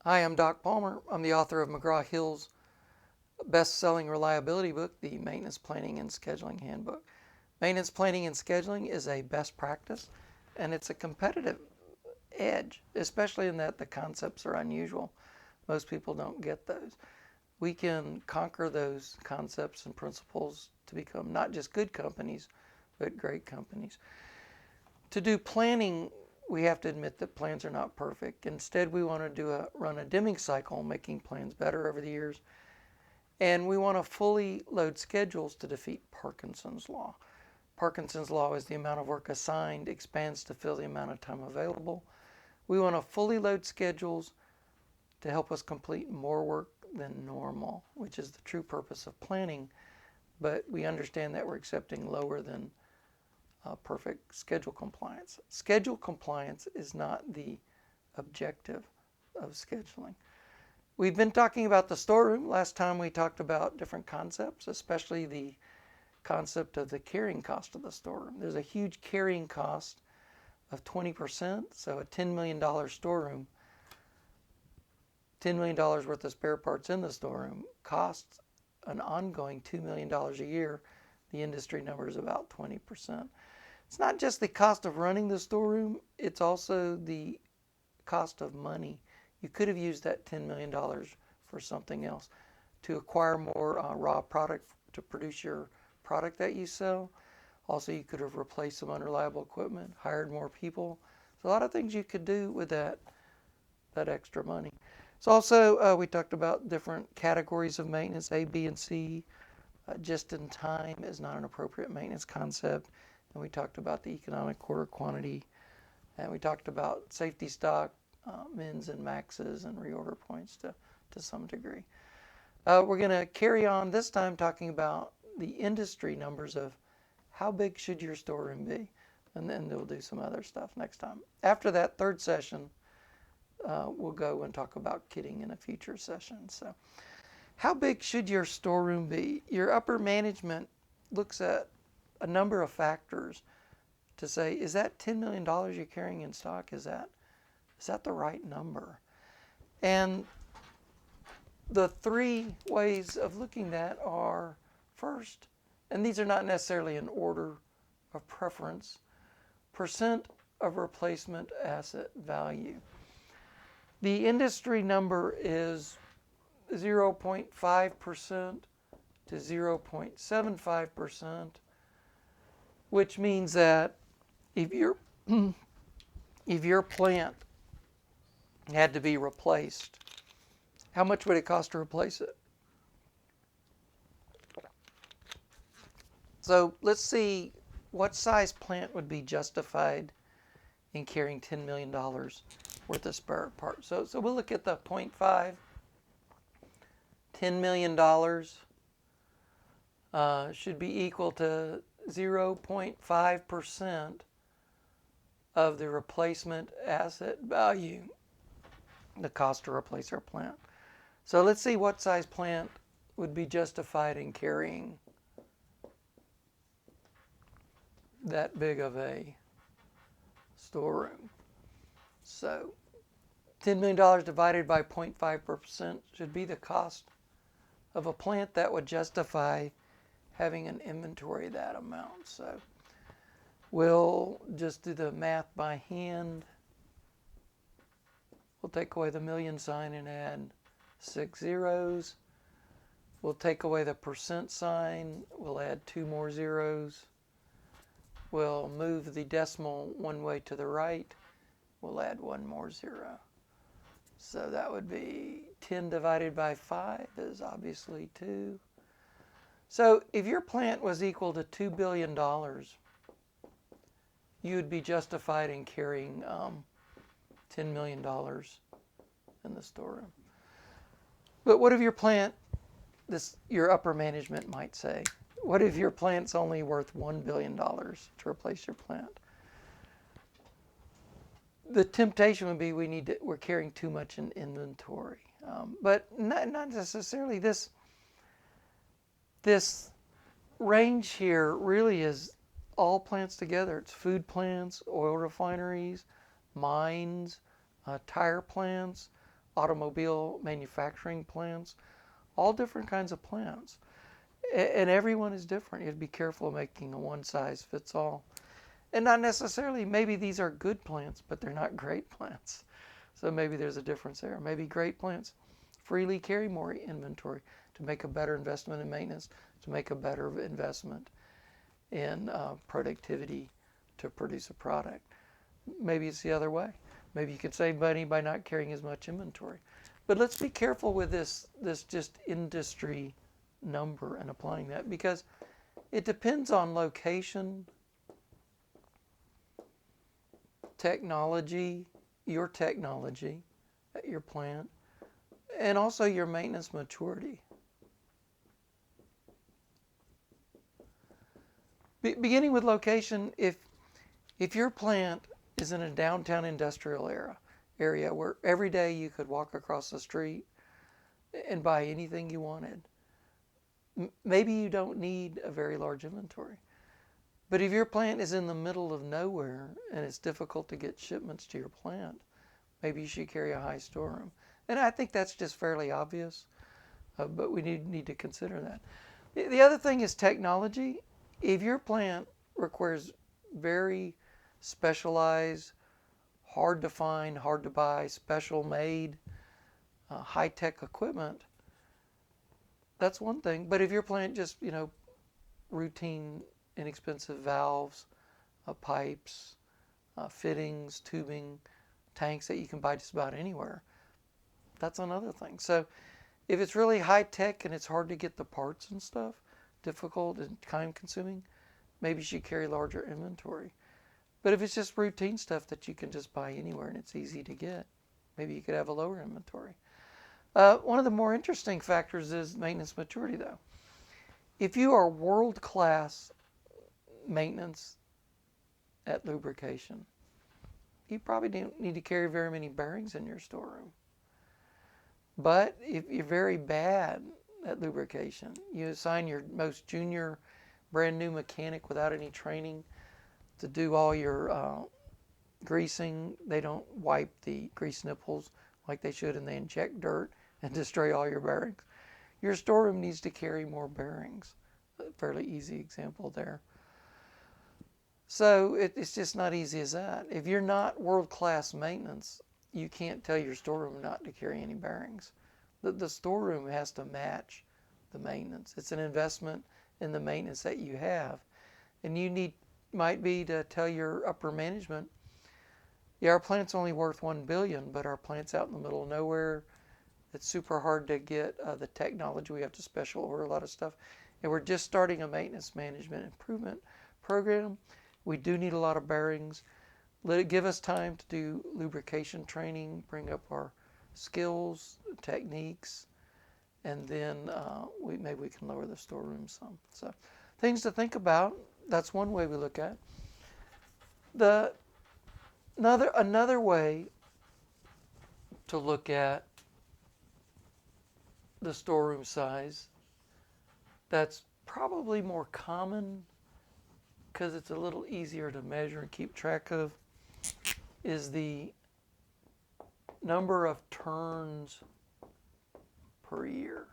Hi, I'm Doc Palmer. I'm the author of McGraw-Hill's best-selling reliability book, The Maintenance Planning and Scheduling Handbook. Maintenance planning and scheduling is a best practice, and it's a competitive edge, especially in that the concepts are unusual. Most people don't get those. We can conquer those concepts and principles to become not just good companies, but great companies. To do planning, we have to admit that plans are not perfect. Instead, we want to run a Deming cycle, making plans better over the years. And we want to fully load schedules to defeat Parkinson's law. Parkinson's law is the amount of work assigned expands to fill the amount of time available. We want to fully load schedules to help us complete more work than normal, which is the true purpose of planning. But we understand that we're accepting lower than perfect schedule compliance. Schedule compliance is not the objective of scheduling. We've been talking about the storeroom. Last time we talked about different concepts, especially the concept of the carrying cost of the storeroom. There's a huge carrying cost of 20%. So a $10 million storeroom, $10 million worth of spare parts in the storeroom costs an ongoing $2 million a year. The industry number is about 20%. It's not just the cost of running the storeroom, it's also the cost of money. You could have used that $10 million for something else, to acquire more raw product to produce your product that you sell. Also, you could have replaced some unreliable equipment, hired more people. There's a lot of things you could do with that extra money. So also, we talked about different categories of maintenance, A, B, and C. Just in time is not an appropriate maintenance concept. And we talked about the economic quarter quantity. And we talked about safety stock, mins and maxes, and reorder points to some degree. We're going to carry on this time talking about the industry numbers of how big should your storeroom be. And then we'll do some other stuff next time. After that third session, we'll go and talk about kitting in a future session. So how big should your storeroom be? Your upper management looks at a number of factors to say, is that $10 million you're carrying in stock? Is that the right number? And the three ways of looking at are, first, and these are not necessarily in order of preference, percent of replacement asset value. The industry number is 0.5% to 0.75%, which means that if your plant had to be replaced, how much would it cost to replace it? So let's see what size plant would be justified in carrying $10 million worth of spare parts. So we'll look at the 0.5. $10 million should be equal to 0.5% of the replacement asset value, the cost to replace our plant. So let's see what size plant would be justified in carrying that big of a storeroom. So $10 million divided by 0.5% should be the cost of a plant that would justify having an inventory that amount. So we'll just do the math by hand. We'll take away the million sign and add 6 zeros. We'll take away the percent sign. We'll add 2 more zeros. We'll move the decimal one way to the right. We'll add 1 more zero. So that would be 10 divided by 5 is obviously 2. So if your plant was equal to $2 billion, you'd be justified in carrying $10 million in the storeroom. But what if your plant, your upper management might say, what if your plant's only worth $1 billion to replace your plant? The temptation would be we're carrying too much in inventory. But not necessarily. This range here really is all plants together. It's food plants, oil refineries, mines, tire plants, automobile manufacturing plants, all different kinds of plants. And everyone is different. You have to be careful of making a one-size-fits-all. And not necessarily, maybe these are good plants, but they're not great plants. So maybe there's a difference there. Maybe great plants freely carry more inventory to make a better investment in maintenance, to make a better investment in productivity to produce a product. Maybe it's the other way. Maybe you could save money by not carrying as much inventory. But let's be careful with this just industry number and applying that, because it depends on location, technology, your technology at your plant, and also your maintenance maturity. Beginning with location, if your plant is in a downtown industrial area where every day you could walk across the street and buy anything you wanted, maybe you don't need a very large inventory. But if your plant is in the middle of nowhere and it's difficult to get shipments to your plant, maybe you should carry a high storeroom. And I think that's just fairly obvious, but we need to consider that. The other thing is technology. If your plant requires very specialized, hard to find, hard to buy, special made, high-tech equipment, that's one thing. But if your plant just, routine, inexpensive valves, pipes, fittings, tubing, tanks that you can buy just about anywhere, that's another thing. So if it's really high-tech and it's hard to get the parts and stuff, difficult and time-consuming, maybe you should carry larger inventory. But if it's just routine stuff that you can just buy anywhere and it's easy to get, maybe you could have a lower inventory. One of the more interesting factors is maintenance maturity, though. If you are world-class maintenance at lubrication, you probably don't need to carry very many bearings in your storeroom. But if you're very bad at lubrication, you assign your most junior, brand new mechanic without any training to do all your greasing. They don't wipe the grease nipples like they should, and they inject dirt and destroy all your bearings. Your storeroom needs to carry more bearings. A fairly easy example there. So it's just not easy as that. If you're not world-class maintenance, you can't tell your storeroom not to carry any bearings. The storeroom has to match the maintenance. It's an investment in the maintenance that you have. And you might be to tell your upper management, yeah, our plant's only worth $1 billion, but our plant's out in the middle of nowhere. It's super hard to get the technology. We have to special order a lot of stuff. And we're just starting a maintenance management improvement program. We do need a lot of bearings. Let it give us time to do lubrication training, bring up our skills, techniques, and then maybe we can lower the storeroom some. So things to think about. That's one way we look at it. Another way to look at the storeroom size that's probably more common because it's a little easier to measure and keep track of is the number of turns per year.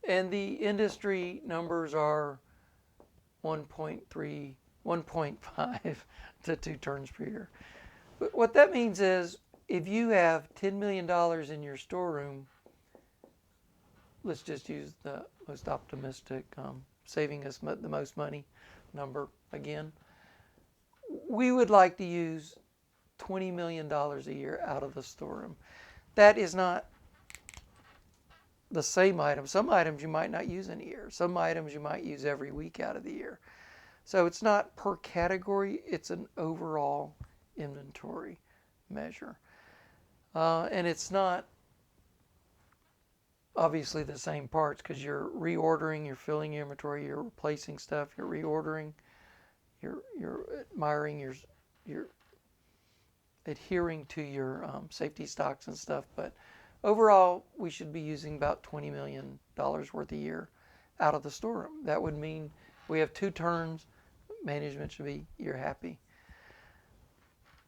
And the industry numbers are 1.5 to 2 turns per year. But what that means is if you have $10 million in your storeroom, let's just use the most optimistic, saving us the most money number again. We would like to use $20 million a year out of the storeroom. That is not the same item. Some items you might not use in a year. Some items you might use every week out of the year. So it's not per category, it's an overall inventory measure. And it's not obviously the same parts because you're reordering, you're filling your inventory, you're replacing stuff, you're reordering, you're admiring, you're adhering to your safety stocks and stuff. But overall, we should be using about $20 million worth a year out of the storeroom. That would mean we have 2 turns. Management should be, you're happy.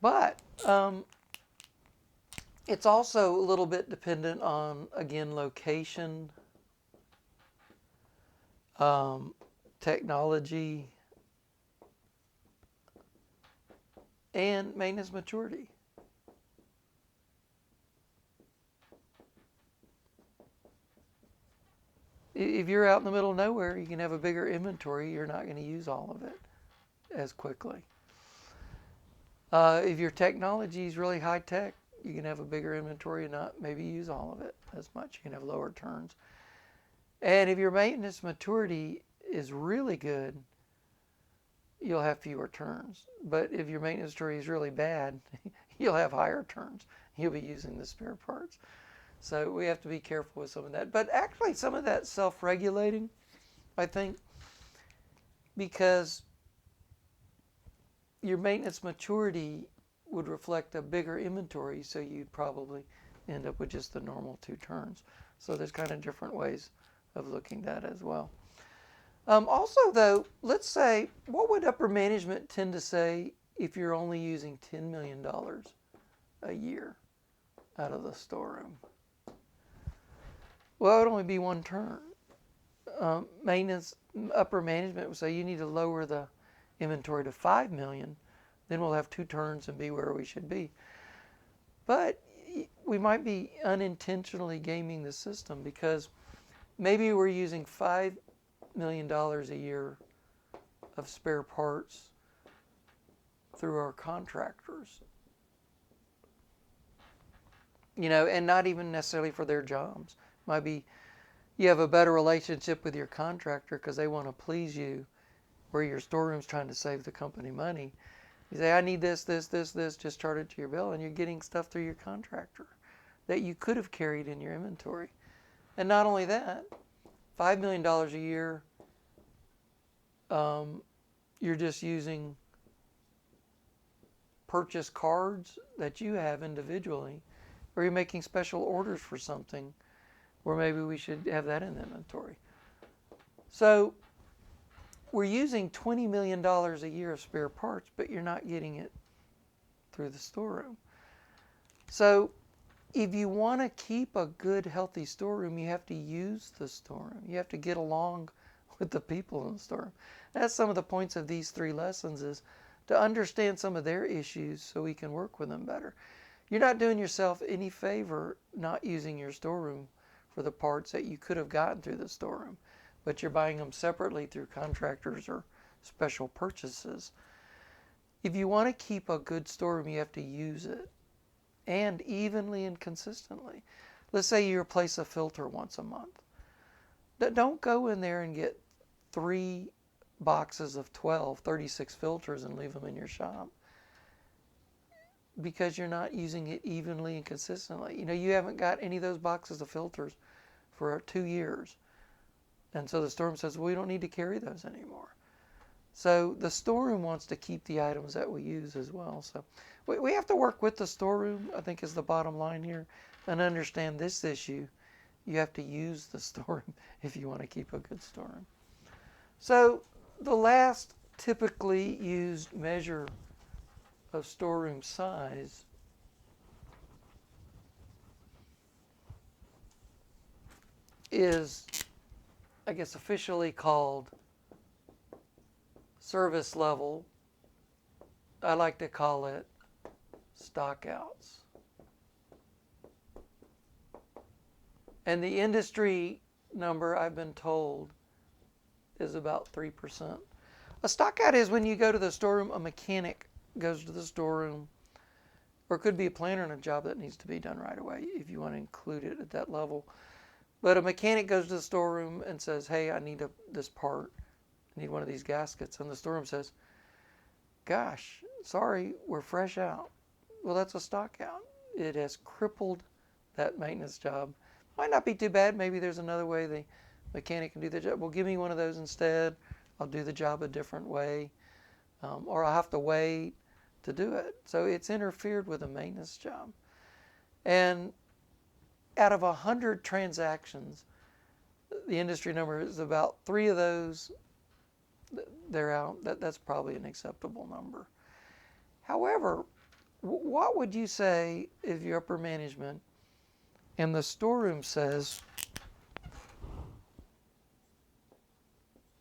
But It's also a little bit dependent on, again, location, technology, and maintenance maturity. If you're out in the middle of nowhere, you can have a bigger inventory. You're not going to use all of it as quickly. If your technology is really high tech, you can have a bigger inventory and not maybe use all of it as much. You can have lower turns. And if your maintenance maturity is really good, you'll have fewer turns. But if your maintenance maturity is really bad, you'll have higher turns. You'll be using the spare parts. So we have to be careful with some of that. But actually, some of that's self-regulating, I think, because your maintenance maturity would reflect a bigger inventory, so you'd probably end up with just the normal 2 turns. So there's kind of different ways of looking at that as well. Also, though, let's say, what would upper management tend to say if you're only using $10 million a year out of the storeroom? Well, it would only be 1 turn. Upper management would say you need to lower the inventory to $5 million, then we'll have 2 turns and be where we should be. But we might be unintentionally gaming the system, because maybe we're using $5 million a year of spare parts through our contractors, and not even necessarily for their jobs. Might be you have a better relationship with your contractor because they want to please you, where your storeroom's trying to save the company money. You say, I need this, just charge it to your bill, and you're getting stuff through your contractor that you could have carried in your inventory. And not only that, $5 million a year, you're just using purchase cards that you have individually, or you're making special orders for something where maybe we should have that in the inventory. So we're using $20 million a year of spare parts, but you're not getting it through the storeroom. So if you want to keep a good, healthy storeroom, you have to use the storeroom. You have to get along with the people in the storeroom. That's some of the points of these 3 lessons, is to understand some of their issues so we can work with them better. You're not doing yourself any favor not using your storeroom for the parts that you could have gotten through the storeroom, but you're buying them separately through contractors or special purchases. If you want to keep a good storeroom, you have to use it, and evenly and consistently. Let's say you replace a filter once a month. Don't go in there and get 3 boxes of 36 filters and leave them in your shop, because you're not using it evenly and consistently. You haven't got any of those boxes of filters for 2 years. And so the storeroom says, well, we don't need to carry those anymore. So the storeroom wants to keep the items that we use as well. So we have to work with the storeroom, I think, is the bottom line here, and understand this issue. You have to use the storeroom if you want to keep a good storeroom. So the last typically used measure of storeroom size is, I guess, officially called service level. I like to call it stockouts. And the industry number, I've been told, is about 3%. A stockout is when you go to the storeroom, a mechanic goes to the storeroom, or it could be a planner on a job that needs to be done right away if you want to include it at that level. But a mechanic goes to the storeroom and says, hey, I need this part. I need one of these gaskets. And the storeroom says, gosh, sorry, we're fresh out. Well, that's a stockout. It has crippled that maintenance job. Might not be too bad. Maybe there's another way the mechanic can do the job. Well, give me one of those instead. I'll do the job a different way. Or I'll have to wait to do it. So it's interfered with a maintenance job. And out of 100 transactions, the industry number is about 3 of those, they're out. That's probably an acceptable number. However, What would you say if you're upper management and the storeroom says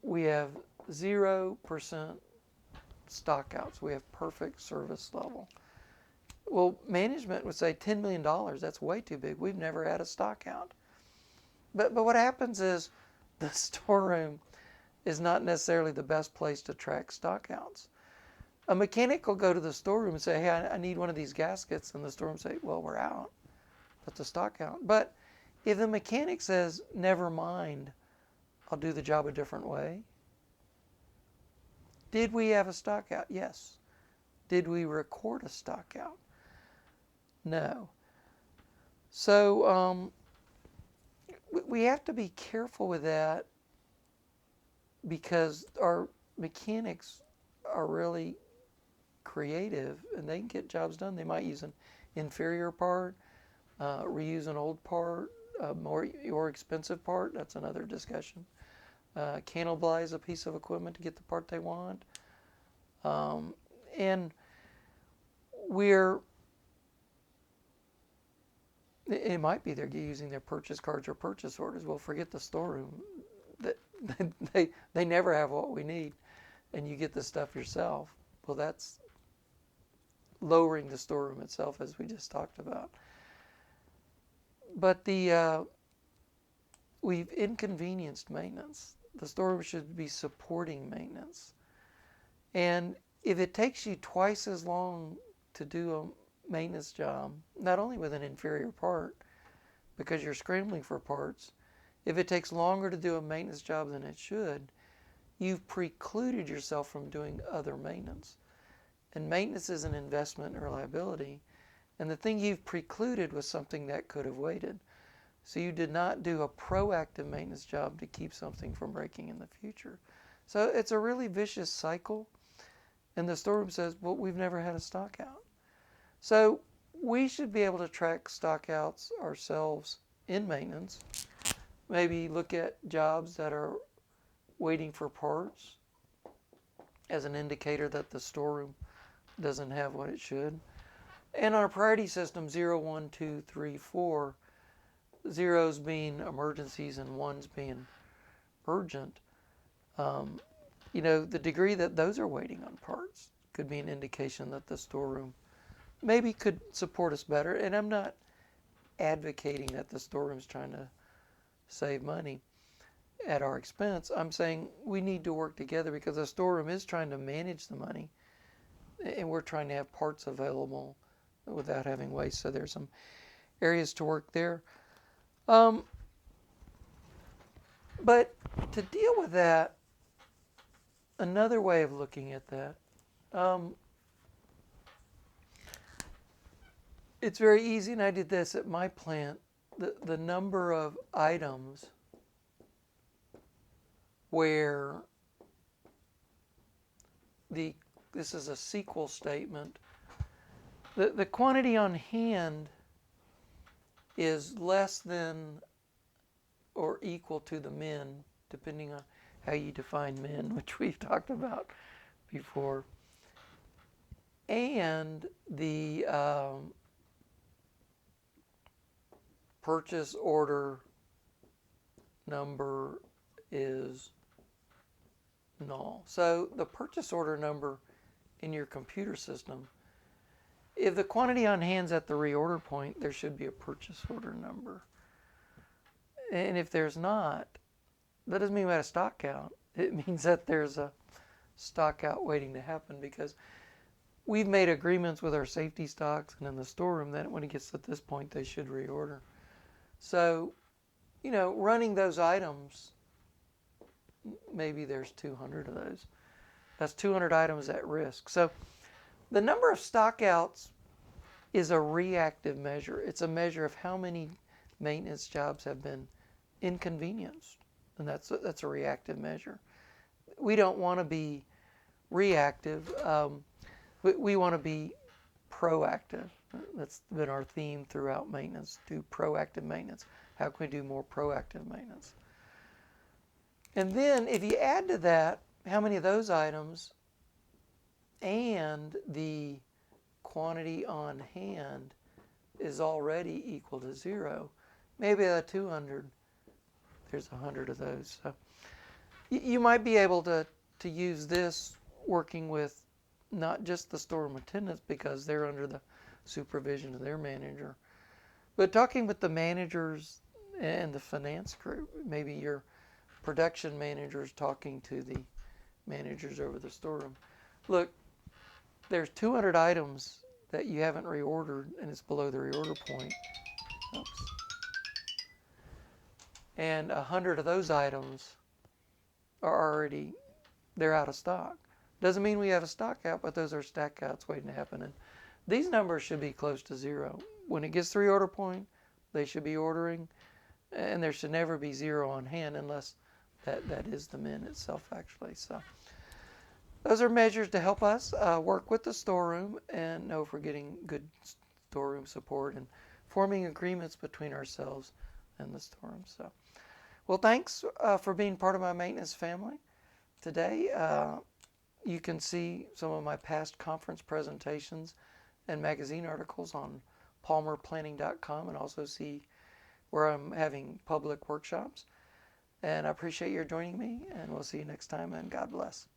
we have 0% stockouts, we have perfect service level? Well, management would say $10 million, that's way too big. We've never had a stockout. But what happens is the storeroom is not necessarily the best place to track stockouts. A mechanic will go to the storeroom and say, hey, I need one of these gaskets. And the storeroom say, well, we're out. Put the stock out. But if the mechanic says, never mind, I'll do the job a different way. Did we have a stock out? Yes. Did we record a stock out? No. So we have to be careful with that because our mechanics are really creative and they can get jobs done. They might use an inferior part, reuse an old part, more expensive part. That's another discussion. Cannibalize a piece of equipment to get the part they want. And it might be they're using their purchase cards or purchase orders. Well, forget the storeroom. They never have what we need, and you get the stuff yourself. Well, that's lowering the storeroom itself, as we just talked about. But we've inconvenienced maintenance. The storeroom should be supporting maintenance. And if it takes you twice as long to do a maintenance job, not only with an inferior part, because you're scrambling for parts, if it takes longer to do a maintenance job than it should, you've precluded yourself from doing other maintenance. And maintenance is an investment in reliability. And the thing you've precluded was something that could have waited. So you did not do a proactive maintenance job to keep something from breaking in the future. So it's a really vicious cycle. And the storeroom says, well, we've never had a stock out. So we should be able to track stockouts ourselves in maintenance. Maybe look at jobs that are waiting for parts as an indicator that the storeroom doesn't have what it should. And our priority system, 0, 1, 2, 3, 4, zeros being emergencies and ones being urgent, the degree that those are waiting on parts could be an indication that the storeroom maybe could support us better. And I'm not advocating that the storeroom's trying to save money at our expense. I'm saying we need to work together because the storeroom is trying to manage the money and we're trying to have parts available without having waste. So there's some areas to work there. But to deal with that, another way of looking at that, it's very easy, and I did this at my plant, the number of items where this is a SQL statement. The quantity on hand is less than or equal to the min, depending on how you define min, which we've talked about before. And the purchase order number is null. So the purchase order number in your computer system, if the quantity on hand's at the reorder point, there should be a purchase order number. And if there's not, that doesn't mean we had a stock out. It means that there's a stock out waiting to happen because we've made agreements with our safety stocks and in the storeroom that when it gets to this point, they should reorder. So, running those items, maybe there's 200 of those. That's 200 items at risk. So the number of stockouts is a reactive measure. It's a measure of how many maintenance jobs have been inconvenienced. And that's a reactive measure. We don't want to be reactive. We want to be proactive. That's been our theme throughout maintenance. Do proactive maintenance. How can we do more proactive maintenance? And then if you add to that how many of those items and the quantity on hand is already equal to 0. Maybe at 200, there's 100 of those. So you might be able to use this working with not just the storeroom attendants because they're under the supervision of their manager, but talking with the managers and the finance group. Maybe your production managers talking to the managers over the storeroom. Look, there's 200 items that you haven't reordered and it's below the reorder point. Oops. And 100 of those items are already, they're out of stock. Doesn't mean we have a stock out, but those are stack outs waiting to happen. And these numbers should be close to 0. When it gets to the reorder point, they should be ordering, and there should never be 0 on hand unless that is the min itself actually. So those are measures to help us work with the storeroom and know if we're getting good storeroom support and forming agreements between ourselves and the storeroom. So, well, thanks for being part of my maintenance family today. You can see some of my past conference presentations and magazine articles on palmerplanning.com, and also see where I'm having public workshops. And I appreciate your joining me, and we'll see you next time, and God bless.